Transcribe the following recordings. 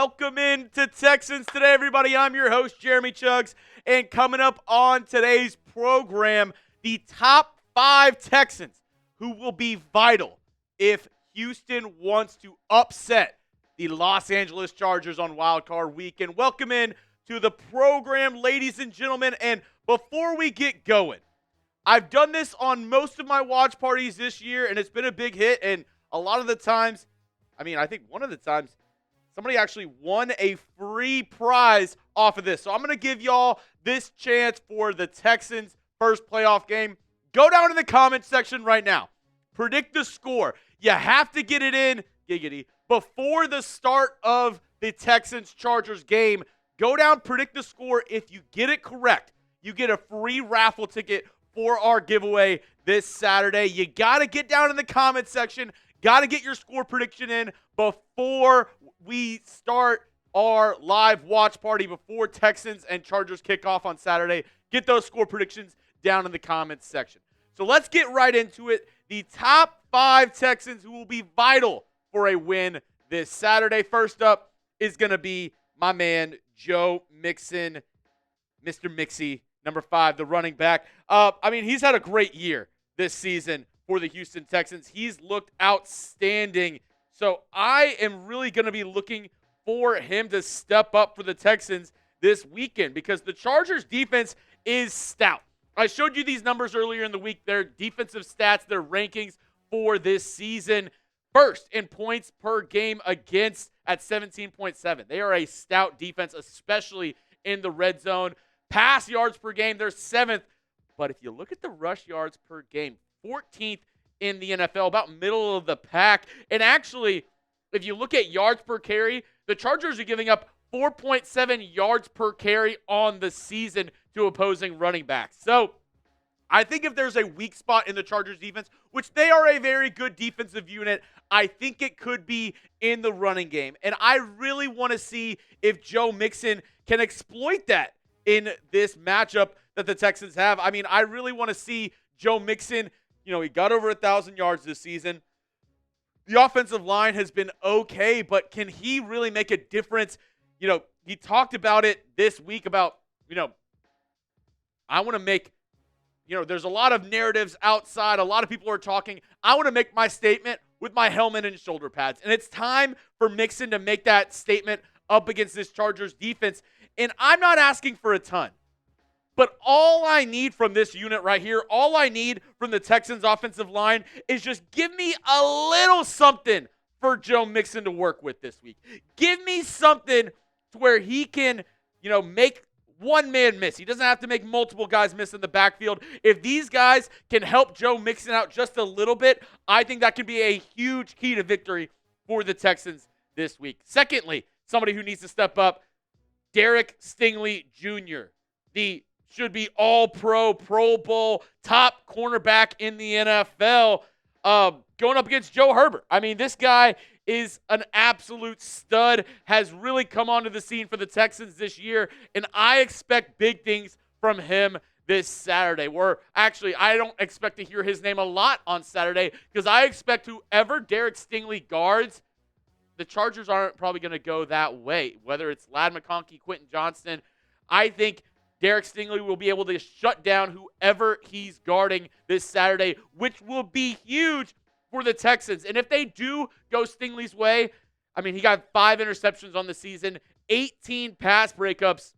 welcome in to Texans Today, everybody. I'm your host, Jeremy Chuggs, and coming up on today's program, the top 5 Texans who will be vital if Houston wants to upset the Los Angeles Chargers on Wild Card Weekend. Welcome in to the program, ladies and gentlemen, and before we get going, I've done this on most of my watch parties this year, and it's been a big hit, and a lot of the times, I think one of the times, somebody actually won a free prize off of this. So I'm going to give y'all this chance for the Texans' first playoff game. Go down in the comments section right now. Predict the score. You have to get it in, giggity, before the start of the Texans-Chargers game. Go down, predict the score. If you get it correct, you get a free raffle ticket for our giveaway this Saturday. You got to get down in the comments section. Got to get your score prediction in before we start our live watch party, before Texans and Chargers kick off on Saturday. Get those score predictions down in the comments section. So let's get right into it. The top 5 Texans who will be vital for a win this Saturday. First up is going to be my man, Joe Mixon, Mr. Mixie, number 5, the running back. He's had a great year this season for the Houston Texans. He's looked outstanding. So I am really going to be looking for him to step up for the Texans this weekend because the Chargers defense is stout. I showed you these numbers earlier in the week, their defensive stats, their rankings for this season. First in points per game against at 17.7. They are a stout defense, especially in the red zone. Pass yards per game, they're 7th. But if you look at the rush yards per game, 14th in the NFL, about middle of the pack. And actually, if you look at yards per carry, the Chargers are giving up 4.7 yards per carry on the season to opposing running backs. So I think if there's a weak spot in the Chargers defense, which they are a very good defensive unit, I think it could be in the running game. And I really want to see if Joe Mixon can exploit that in this matchup that the Texans have. I really want to see Joe Mixon. He got over 1,000 yards this season. The offensive line has been okay, but can he really make a difference? He talked about it this week about, I want to make, there's a lot of narratives outside. A lot of people are talking. I want to make my statement with my helmet and shoulder pads. And it's time for Mixon to make that statement up against this Chargers defense. And I'm not asking for a ton. But all I need from this unit right here, all I need from the Texans offensive line is just give me a little something for Joe Mixon to work with this week. Give me something to where he can, make one man miss. He doesn't have to make multiple guys miss in the backfield. If these guys can help Joe Mixon out just a little bit, I think that could be a huge key to victory for the Texans this week. Secondly, somebody who needs to step up, Derek Stingley Jr., the should be all-pro, Pro Bowl, top cornerback in the NFL, going up against Joe Herbert. This guy is an absolute stud, has really come onto the scene for the Texans this year, and I expect big things from him this Saturday. I don't expect to hear his name a lot on Saturday because I expect whoever Derek Stingley guards, the Chargers aren't probably going to go that way, whether it's Ladd McConkey, Quentin Johnston. I think Derek Stingley will be able to shut down whoever he's guarding this Saturday, which will be huge for the Texans. And if they do go Stingley's way, he got 5 interceptions on the season, 18 pass breakups.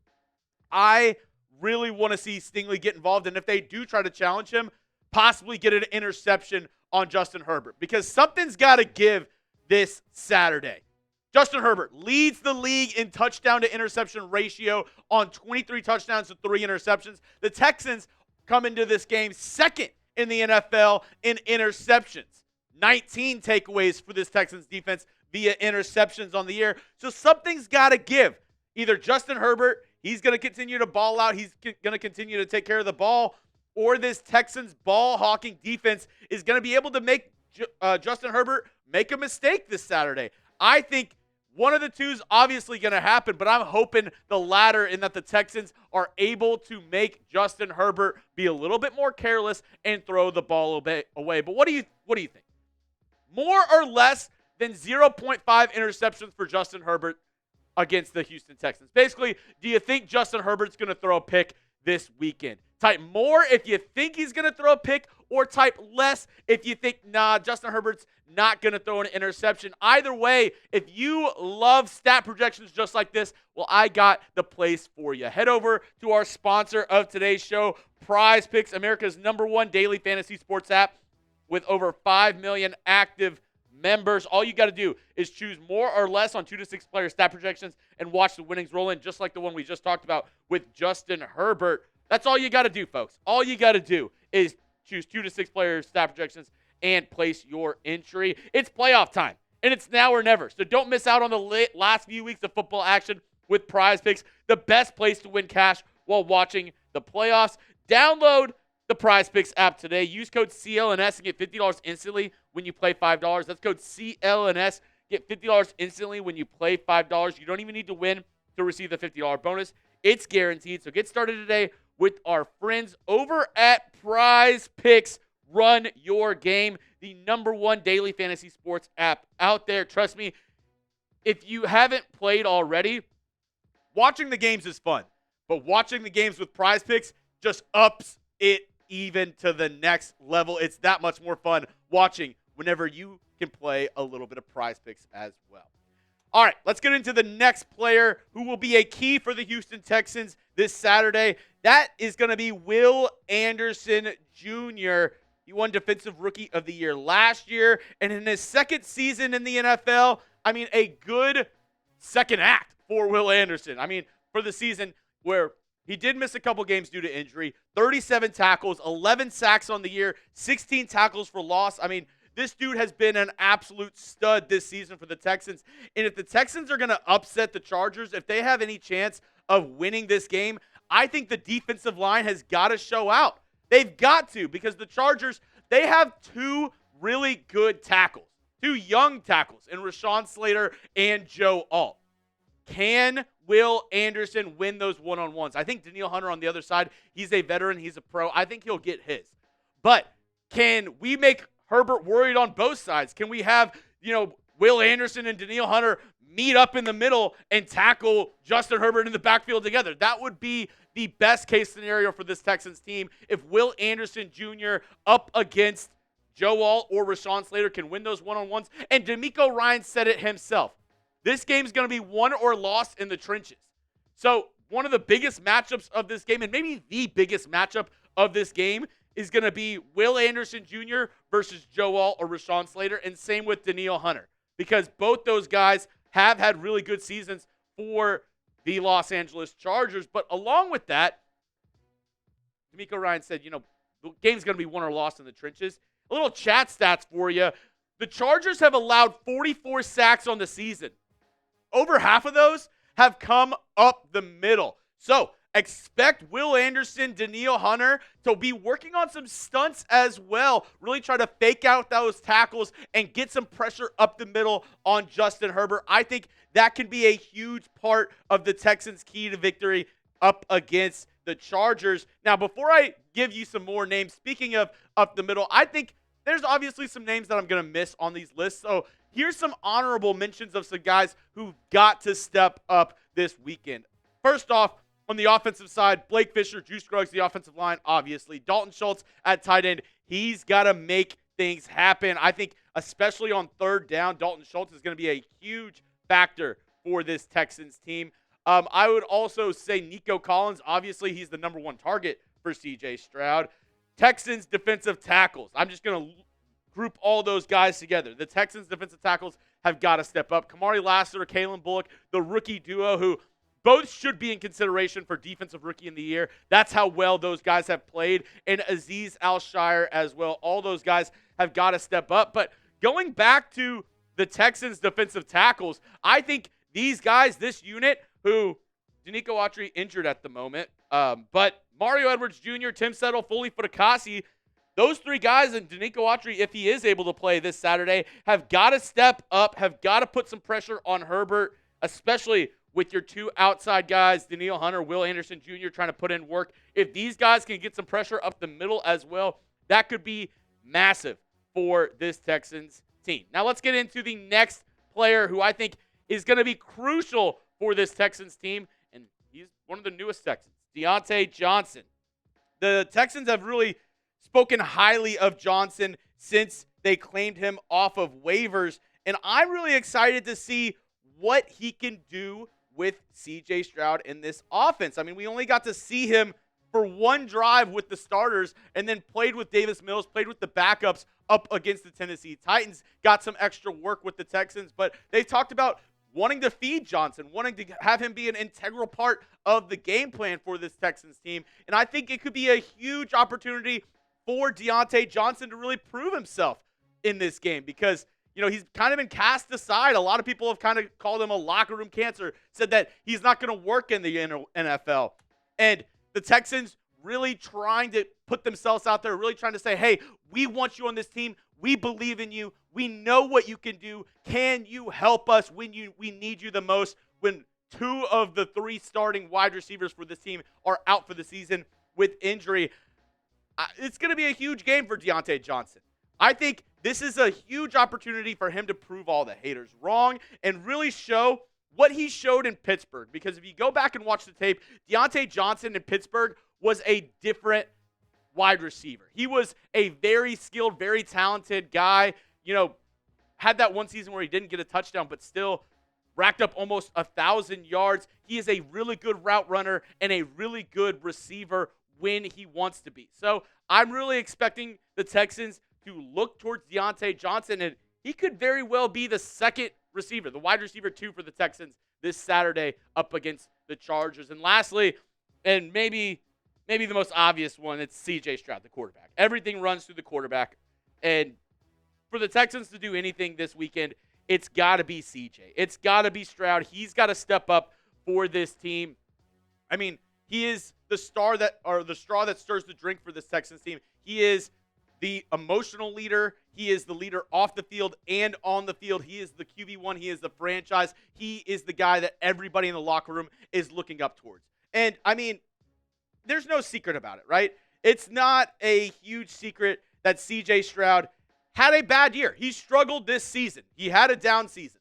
I really want to see Stingley get involved. And if they do try to challenge him, possibly get an interception on Justin Herbert, because something's got to give this Saturday. Justin Herbert leads the league in touchdown to interception ratio on 23 touchdowns to 3 interceptions. The Texans come into this game second in the NFL in interceptions. 19 takeaways for this Texans defense via interceptions on the year. So something's got to give. Either Justin Herbert, he's going to continue to ball out, he's going to continue to take care of the ball, or this Texans ball-hawking defense is going to be able to make Justin Herbert make a mistake this Saturday. I think one of the two is obviously going to happen, but I'm hoping the latter, in that the Texans are able to make Justin Herbert be a little bit more careless and throw the ball away. But what do you think? More or less than 0.5 interceptions for Justin Herbert against the Houston Texans. Basically, do you think Justin Herbert's going to throw a pick this weekend? Type more if you think he's going to throw a pick, or type less if you think, nah, Justin Herbert's not going to throw an interception. Either way, if you love stat projections just like this, well, I got the place for you. Head over to our sponsor of today's show, Prize Picks, America's #1 daily fantasy sports app with over 5 million active members. All you got to do is choose more or less on 2 to 6 player stat projections and watch the winnings roll in, just like the one we just talked about with Justin Herbert. That's all you got to do, folks. All you got to do is choose 2 to 6 player stat projections and place your entry. It's playoff time, and it's now or never. So don't miss out on the last few weeks of football action with Prize Picks, the best place to win cash while watching the playoffs. Download the Prize Picks app today. Use code CLNS and get $50 instantly when you play $5. That's code CLNS. Get $50 instantly when you play $5. You don't even need to win to receive the $50 bonus. It's guaranteed. So get started today with our friends over at Prize Picks. Run your game, the #1 daily fantasy sports app out there. Trust me, if you haven't played already, watching the games is fun. But watching the games with Prize Picks just ups it even to the next level. It's that much more fun watching whenever you can play a little bit of Prize Picks as well. All right, let's get into the next player who will be a key for the Houston Texans this Saturday. That is going to be Will Anderson Jr. He won Defensive Rookie of the Year last year, and in his second season in the NFL, a good second act for Will Anderson. For the season where he did miss a couple games due to injury, 37 tackles, 11 sacks on the year, 16 tackles for loss. This dude has been an absolute stud this season for the Texans. And if the Texans are going to upset the Chargers, if they have any chance of winning this game, I think the defensive line has got to show out. They've got to, because the Chargers, they have 2 really good tackles, 2 young tackles in Rashawn Slater and Joe Alt. Can Will Anderson win those one-on-ones? I think Danielle Hunter on the other side, he's a veteran, he's a pro. I think he'll get his. But can we make Herbert worried on both sides? Can we have, Will Anderson and Danielle Hunter meet up in the middle and tackle Justin Herbert in the backfield together? That would be the best case scenario for this Texans team. If Will Anderson Jr. up against Joe Alt or Rashawn Slater can win those one-on-ones. And DeMeco Ryans said it himself. This game's going to be won or lost in the trenches. So one of the biggest matchups of this game, and maybe the biggest matchup of this game, is going to be Will Anderson Jr. versus Joe Alt or Rashawn Slater, and same with Danielle Hunter, because both those guys have had really good seasons for the Los Angeles Chargers. But along with that, DeMeco Ryans said, the game's going to be won or lost in the trenches. A little chat stats for you. The Chargers have allowed 44 sacks on the season. Over half of those have come up the middle. So expect Will Anderson, Danielle Hunter to be working on some stunts as well. Really try to fake out those tackles and get some pressure up the middle on Justin Herbert. I think that can be a huge part of the Texans' key to victory up against the Chargers. Now, before I give you some more names, speaking of up the middle, I think there's obviously some names that I'm going to miss on these lists. So here's some honorable mentions of some guys who've got to step up this weekend. First off, on the offensive side, Blake Fisher, Juice Scruggs, the offensive line, obviously. Dalton Schultz at tight end. He's got to make things happen. I think especially on third down, Dalton Schultz is going to be a huge factor for this Texans team. I would also say Nico Collins. Obviously, he's the #1 target for C.J. Stroud. Texans defensive tackles. I'm just going to group all those guys together. The Texans defensive tackles have got to step up. Kamari Lassiter, Kalen Bullock, the rookie duo who both should be in consideration for Defensive Rookie in the Year. That's how well those guys have played. And Azeez Al-Shaair as well. All those guys have got to step up. But going back to the Texans defensive tackles, I think these guys, this unit, who Danico Autry injured at the moment, but Mario Edwards Jr., Tim Settle, Foley Fatukasi, those 3 guys, and Danico Autry, if he is able to play this Saturday, have got to step up, have got to put some pressure on Herbert, especially with your 2 outside guys, Danielle Hunter, Will Anderson Jr., trying to put in work. If these guys can get some pressure up the middle as well, that could be massive for this Texans team. Now let's get into the next player who I think is going to be crucial for this Texans team, and he's one of the newest Texans, Diontae Johnson. The Texans have really spoken highly of Johnson since they claimed him off of waivers, and I'm really excited to see what he can do with C.J. Stroud in this offense. I mean, we only got to see him for one drive with the starters and then played with Davis Mills, played with the backups up against the Tennessee Titans, got some extra work with the Texans, but they've talked about wanting to feed Johnson, wanting to have him be an integral part of the game plan for this Texans team, and I think it could be a huge opportunity for Diontae Johnson to really prove himself in this game because, you know, he's kind of been cast aside. A lot of people have kind of called him a locker room cancer, said that he's not going to work in the NFL. And the Texans really trying to put themselves out there, really trying to say, hey, we want you on this team. We believe in you. We know what you can do. Can you help us when we need you the most? When 2 of the 3 starting wide receivers for this team are out for the season with injury. It's going to be a huge game for Diontae Johnson. I think this is a huge opportunity for him to prove all the haters wrong and really show what he showed in Pittsburgh. Because if you go back and watch the tape, Diontae Johnson in Pittsburgh was a different wide receiver. He was a very skilled, very talented guy. You know, had that one season where he didn't get a touchdown, but still racked up almost 1,000 yards. He is a really good route runner and a really good receiver when he wants to be. So I'm really expecting the Texans to look towards Diontae Johnson, and he could very well be the second receiver, the wide receiver 2 for the Texans this Saturday up against the Chargers. And lastly, and maybe the most obvious one, it's C.J. Stroud, the quarterback. Everything runs through the quarterback. And for the Texans to do anything this weekend, it's got to be C.J. It's got to be Stroud. He's got to step up for this team. I mean, he is the straw that stirs the drink for this Texans team. He is the emotional leader. He is the leader off the field and on the field. He is the QB1. He is the franchise. He is the guy that everybody in the locker room is looking up towards. And, I mean, there's no secret about it, right? It's not a huge secret that C.J. Stroud had a bad year. He struggled this season. He had a down season.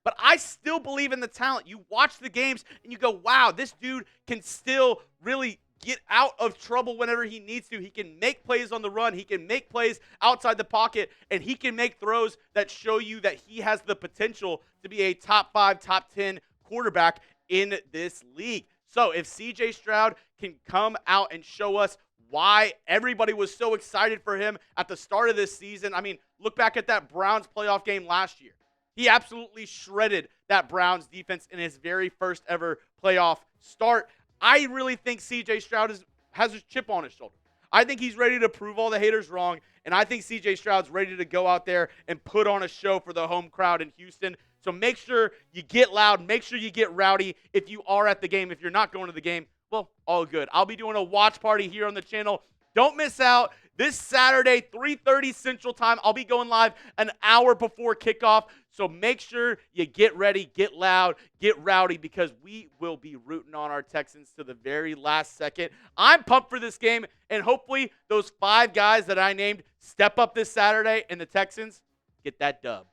But I still believe in the talent. You watch the games and you go, wow, this dude can still really get out of trouble whenever he needs to. He can make plays on the run. He can make plays outside the pocket, and he can make throws that show you that he has the potential to be a top 5, top 10 quarterback in this league. So if C.J. Stroud can come out and show us why everybody was so excited for him at the start of this season. I mean, look back at that Browns playoff game last year. He absolutely shredded that Browns defense in his very first ever playoff start. I really think C.J. Stroud has his chip on his shoulder. I think he's ready to prove all the haters wrong, and I think C.J. Stroud's ready to go out there and put on a show for the home crowd in Houston. So make sure you get loud. Make sure you get rowdy if you are at the game. If you're not going to the game, well, all good. I'll be doing a watch party here on the channel. Don't miss out. This Saturday, 3:30 Central Time, I'll be going live an hour before kickoff. So make sure you get ready, get loud, get rowdy, because we will be rooting on our Texans to the very last second. I'm pumped for this game, and hopefully those 5 guys that I named step up this Saturday, and the Texans get that dub.